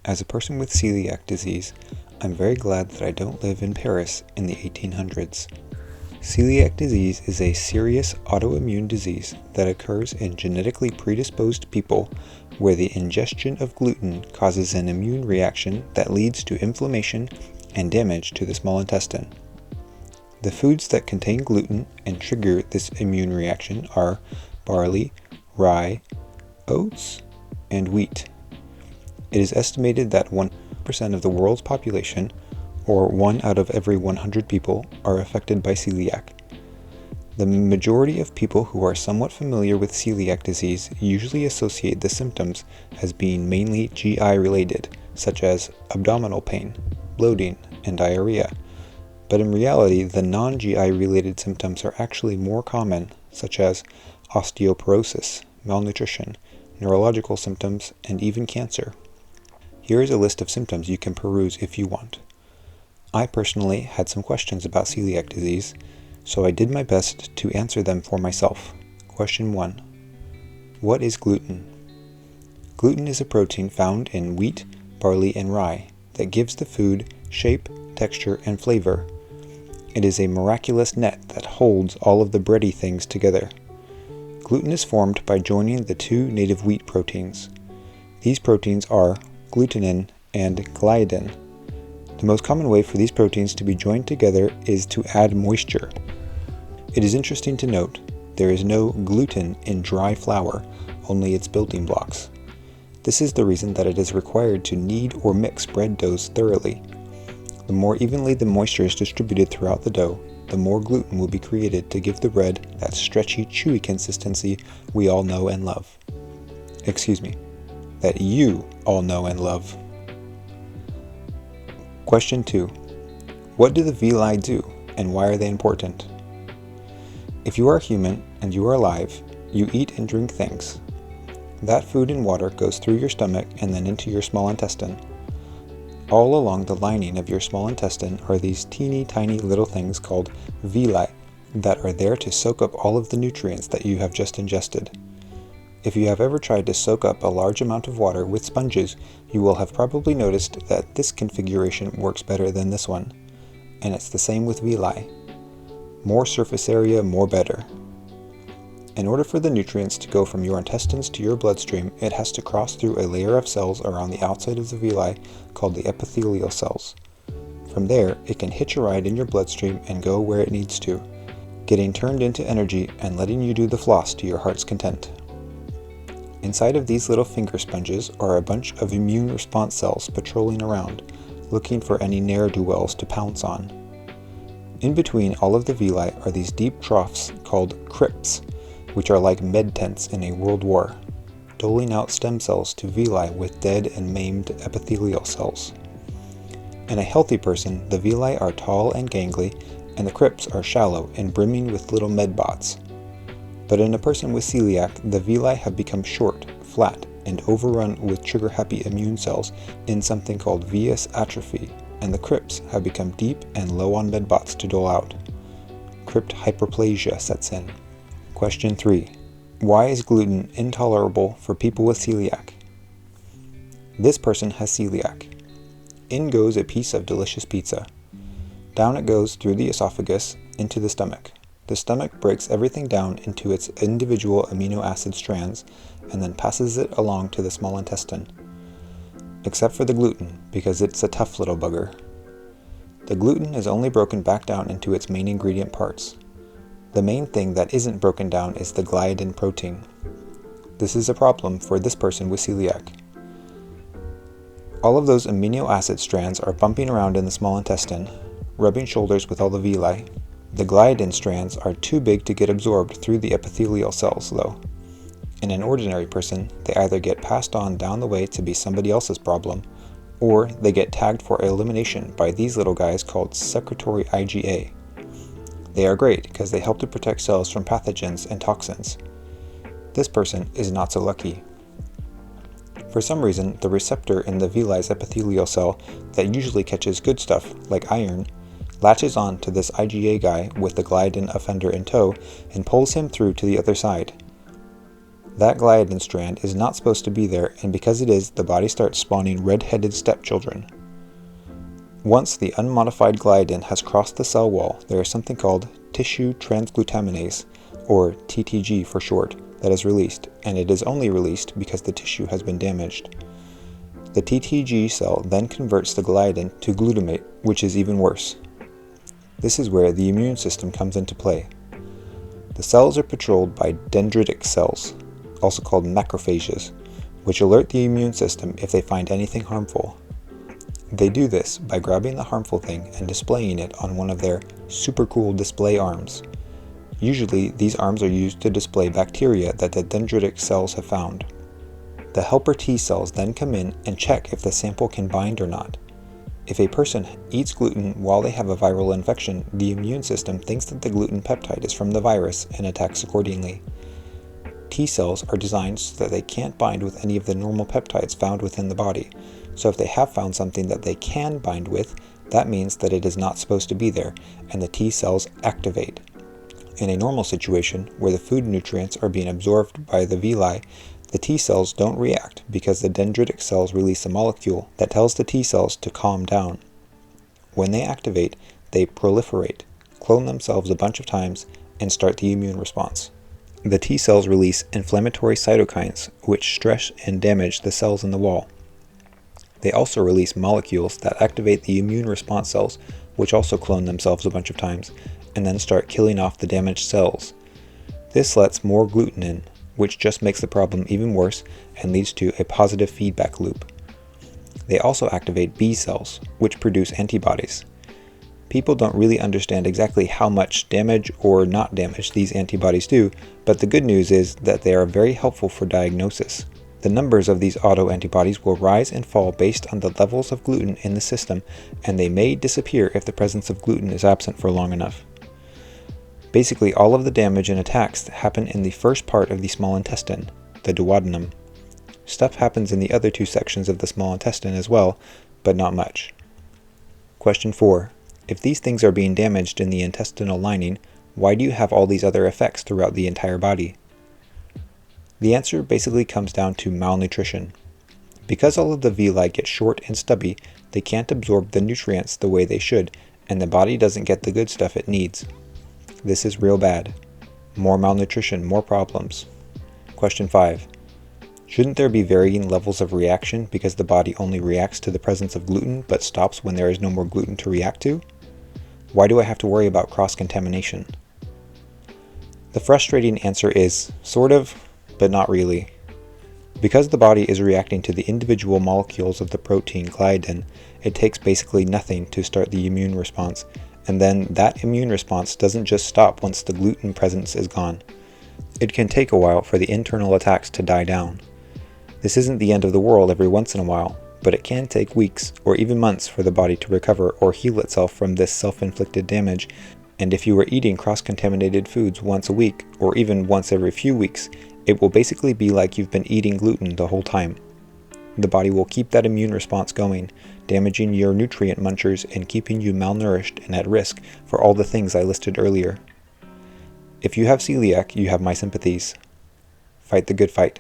As a person with celiac disease, I'm very glad that I don't live in Paris in the 1800s. Celiac disease is a serious autoimmune disease that occurs in genetically predisposed people where the ingestion of gluten causes an immune reaction that leads to inflammation and damage to the small intestine. The foods that contain gluten and trigger this immune reaction are barley, rye, oats, and wheat. It is estimated that 1% of the world's population, or 1 out of every 100 people, are affected by celiac. The majority of people who are somewhat familiar with celiac disease usually associate the symptoms as being mainly GI related, such as abdominal pain, bloating, and diarrhea. But in reality, the non-GI related symptoms are actually more common, such as osteoporosis, malnutrition, neurological symptoms, and even cancer. Here is a list of symptoms you can peruse if you want. I personally had some questions about celiac disease, so I did my best to answer them for myself. Question 1. What is gluten? Gluten is a protein found in wheat, barley, and rye that gives the food shape, texture, and flavor. It is a miraculous net that holds all of the bready things together. Gluten is formed by joining the two native wheat proteins. These proteins are glutenin and gliadin. The most common way for these proteins to be joined together is to add moisture. It is interesting to note there is no gluten in dry flour, only its building blocks. This is the reason that it is required to knead or mix bread doughs thoroughly. The more evenly the moisture is distributed throughout the dough, the more gluten will be created to give the bread that stretchy, chewy consistency we all know and love. That you all know and love. Question 2. What do the villi do, and why are they important? If you are human and you are alive, you eat and drink things. That food and water goes through your stomach and then into your small intestine. All along the lining of your small intestine are these teeny tiny little things called villi that are there to soak up all of the nutrients that you have just ingested. If you have ever tried to soak up a large amount of water with sponges, you will have probably noticed that this configuration works better than this one. And it's the same with villi. More surface area, more better. In order for the nutrients to go from your intestines to your bloodstream, it has to cross through a layer of cells around the outside of the villi called the epithelial cells. From there, it can hitch a ride in your bloodstream and go where it needs to, getting turned into energy and letting you do the floss to your heart's content. Inside of these little finger sponges are a bunch of immune response cells patrolling around, looking for any ne'er-do-wells to pounce on. In between all of the villi are these deep troughs called crypts, which are like med tents in a world war, doling out stem cells to villi with dead and maimed epithelial cells. In a healthy person, the villi are tall and gangly, and the crypts are shallow and brimming with little medbots. But in a person with celiac, the villi have become short, flat, and overrun with trigger-happy immune cells in something called venous atrophy, and the crypts have become deep and low on medbots to dole out. Crypt hyperplasia sets in. Question 3. Why is gluten intolerable for people with celiac? This person has celiac. In goes a piece of delicious pizza. Down it goes through the esophagus into the stomach. The stomach breaks everything down into its individual amino acid strands and then passes it along to the small intestine. Except for the gluten, because it's a tough little bugger. The gluten is only broken back down into its main ingredient parts. The main thing that isn't broken down is the gliadin protein. This is a problem for this person with celiac. All of those amino acid strands are bumping around in the small intestine, rubbing shoulders with all the villi. The gliadin strands are too big to get absorbed through the epithelial cells, though. In an ordinary person, they either get passed on down the way to be somebody else's problem, or they get tagged for elimination by these little guys called secretory IgA. They are great because they help to protect cells from pathogens and toxins. This person is not so lucky. For some reason, the receptor in the villi's epithelial cell that usually catches good stuff, like iron, latches on to this IgA guy with the gliadin offender in tow and pulls him through to the other side. That gliadin strand is not supposed to be there, and because it is, the body starts spawning red-headed stepchildren. Once the unmodified gliadin has crossed the cell wall, there is something called tissue transglutaminase, or TTG for short, that is released, and it is only released because the tissue has been damaged. The TTG cell then converts the gliadin to glutamate, which is even worse. This is where the immune system comes into play. The cells are patrolled by dendritic cells, also called macrophages, which alert the immune system if they find anything harmful. They do this by grabbing the harmful thing and displaying it on one of their super cool display arms. Usually, these arms are used to display bacteria that the dendritic cells have found. The helper T cells then come in and check if the sample can bind or not. If a person eats gluten while they have a viral infection, the immune system thinks that the gluten peptide is from the virus and attacks accordingly. T cells are designed so that they can't bind with any of the normal peptides found within the body. So if they have found something that they can bind with, that means that it is not supposed to be there, and the T cells activate. In a normal situation, where the food nutrients are being absorbed by the villi, the T cells don't react because the dendritic cells release a molecule that tells the T cells to calm down. When they activate, they proliferate, clone themselves a bunch of times, and start the immune response. The T cells release inflammatory cytokines, which stress and damage the cells in the wall. They also release molecules that activate the immune response cells, which also clone themselves a bunch of times, and then start killing off the damaged cells. This lets more gluten in, which just makes the problem even worse and leads to a positive feedback loop. They also activate B cells, which produce antibodies. People don't really understand exactly how much damage or not damage these antibodies do, but the good news is that they are very helpful for diagnosis. The numbers of these autoantibodies will rise and fall based on the levels of gluten in the system, and they may disappear if the presence of gluten is absent for long enough. Basically, all of the damage and attacks happen in the first part of the small intestine, the duodenum. Stuff happens in the other two sections of the small intestine as well, but not much. Question 4. If these things are being damaged in the intestinal lining, why do you have all these other effects throughout the entire body? The answer basically comes down to malnutrition. Because all of the villi get short and stubby, they can't absorb the nutrients the way they should, and the body doesn't get the good stuff it needs. This is real bad. More malnutrition, more problems. Question 5. Shouldn't there be varying levels of reaction because the body only reacts to the presence of gluten but stops when there is no more gluten to react to? Why do I have to worry about cross-contamination? The frustrating answer is, sort of, but not really. Because the body is reacting to the individual molecules of the protein gliadin, it takes basically nothing to start the immune response, and then that immune response doesn't just stop once the gluten presence is gone. It can take a while for the internal attacks to die down. This isn't the end of the world every once in a while, but it can take weeks or even months for the body to recover or heal itself from this self-inflicted damage, and if you are eating cross-contaminated foods once a week or even once every few weeks, it will basically be like you've been eating gluten the whole time. The body will keep that immune response going, damaging your nutrient munchers and keeping you malnourished and at risk for all the things I listed earlier. If you have celiac, you have my sympathies. Fight the good fight.